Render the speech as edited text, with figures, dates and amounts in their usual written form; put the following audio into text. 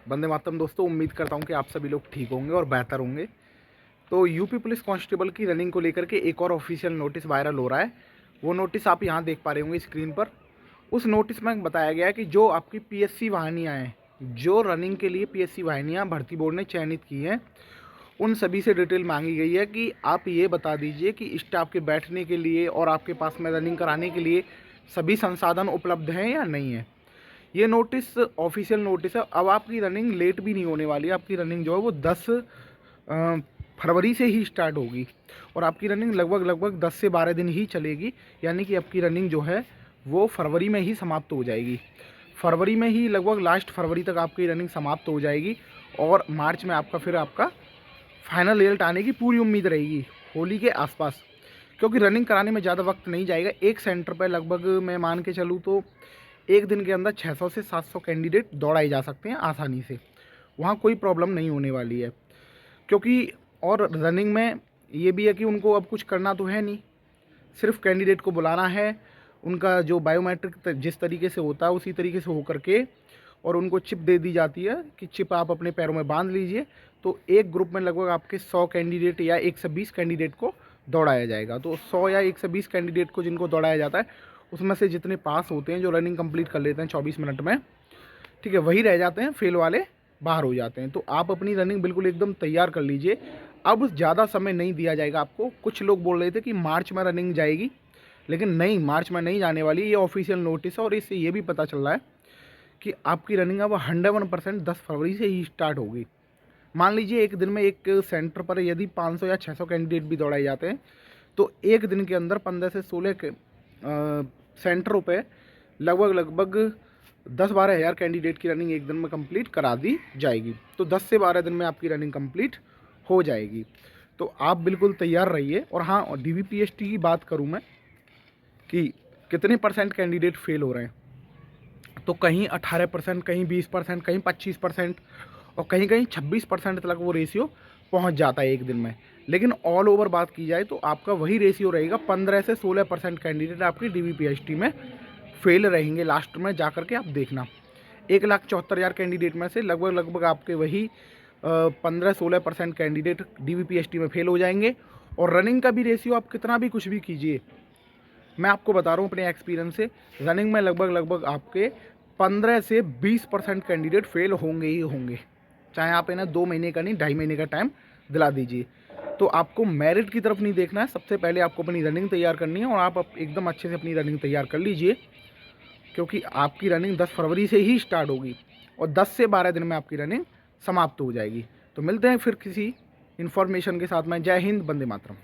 वंदे मातरम दोस्तों, उम्मीद करता हूँ कि आप सभी लोग ठीक होंगे और बेहतर होंगे। तो यूपी पुलिस कांस्टेबल की रनिंग को लेकर के एक और ऑफिशियल नोटिस वायरल हो रहा है। वो नोटिस आप यहाँ देख पा रहे होंगे स्क्रीन पर। उस नोटिस में बताया गया है कि जो आपकी पीएससी वाहिनियाँ हैं, जो रनिंग के लिए पीएससी वाहिनियाँ भर्ती बोर्ड ने चयनित की हैं, उन सभी से डिटेल मांगी गई है कि आप ये बता दीजिए कि स्टाफ के बैठने के लिए और आपके पास में रनिंग कराने के लिए सभी संसाधन उपलब्ध हैं या नहीं है। ये नोटिस ऑफिशियल नोटिस है। अब आपकी रनिंग लेट भी नहीं होने वाली है। आपकी रनिंग जो है वो 10 फरवरी से ही स्टार्ट होगी और आपकी रनिंग लगभग 10 से 12 दिन ही चलेगी। यानी कि आपकी रनिंग जो है वो फरवरी में ही समाप्त हो जाएगी। फरवरी में ही लगभग लास्ट फरवरी तक आपकी रनिंग समाप्त हो जाएगी और मार्च में आपका फाइनल रिजल्ट आने की पूरी उम्मीद रहेगी होली के आसपास। क्योंकि रनिंग कराने में ज़्यादा वक्त नहीं जाएगा। एक सेंटर पर लगभग मैं मान के चलूँ तो एक दिन के अंदर 600 से 700 कैंडिडेट दौड़ाए जा सकते हैं आसानी से। वहाँ कोई प्रॉब्लम नहीं होने वाली है। क्योंकि और रनिंग में ये भी है कि उनको अब कुछ करना तो है नहीं, सिर्फ कैंडिडेट को बुलाना है। उनका जो बायोमेट्रिक जिस तरीके से होता है उसी तरीके से होकर के और उनको चिप दे दी जाती है कि चिप आप अपने पैरों में बांध लीजिए। तो एक ग्रुप में लगभग आपके 100 कैंडिडेट या 120 कैंडिडेट को दौड़ाया जाएगा। तो 100 या 120 कैंडिडेट को जिनको दौड़ाया जाता है उसमें से जितने पास होते हैं, जो रनिंग कंप्लीट कर लेते हैं 24 मिनट में, ठीक है, वही रह जाते हैं, फेल वाले बाहर हो जाते हैं। तो आप अपनी रनिंग बिल्कुल एकदम तैयार कर लीजिए। अब ज़्यादा समय नहीं दिया जाएगा आपको। कुछ लोग बोल रहे थे कि मार्च में रनिंग जाएगी, लेकिन नहीं, मार्च में नहीं जाने वाली। ये ऑफिशियल नोटिस है और इससे ये भी पता चल रहा है कि आपकी रनिंग अब 101% 10 फरवरी से ही स्टार्ट होगी। मान लीजिए एक दिन में एक सेंटर पर यदि 500 या 600 कैंडिडेट भी दौड़ाए जाते हैं तो एक दिन के अंदर 15 से 16 सेंटरों पे लगभग 10-12 हज़ार कैंडिडेट की रनिंग एक दिन में कंप्लीट करा दी जाएगी। तो 10 से 12 दिन में आपकी रनिंग कंप्लीट हो जाएगी। तो आप बिल्कुल तैयार रहिए। और हाँ, डीवीपीएसटी की बात करूँ मैं कि कितने % कैंडिडेट फेल हो रहे हैं, तो कहीं 18%, कहीं 20%, कहीं 25% और कहीं कहीं 26% तक वो रेशियो पहुंच जाता है एक दिन में। लेकिन ऑल ओवर बात की जाए तो आपका वही रेशियो रहेगा। 15 से 16% कैंडिडेट आपकी डीवीपीएसटी में फेल रहेंगे। लास्ट में जा कर के आप देखना 1,74,000 कैंडिडेट में से लगभग आपके वही 15-16% कैंडिडेट डीवीपीएसटी में फेल हो जाएंगे। और रनिंग का भी रेशियो आप कितना भी कुछ भी कीजिए, मैं आपको बता रहा हूँ अपने एक्सपीरियंस से, रनिंग में लगभग आपके 15 से 20% कैंडिडेट फेल होंगे ही होंगे। चाहे आप इन्हें 2 महीने का नहीं 2.5 महीने का टाइम दिला दीजिए। तो आपको मेरिट की तरफ नहीं देखना है, सबसे पहले आपको अपनी रनिंग तैयार करनी है और आप एकदम अच्छे से अपनी रनिंग तैयार कर लीजिए। क्योंकि आपकी रनिंग 10 फरवरी से ही स्टार्ट होगी और 10 से 12 दिन में आपकी रनिंग समाप्त हो जाएगी। तो मिलते हैं फिर किसी इन्फॉर्मेशन के साथ में। जय हिंद, वंदे मातरम।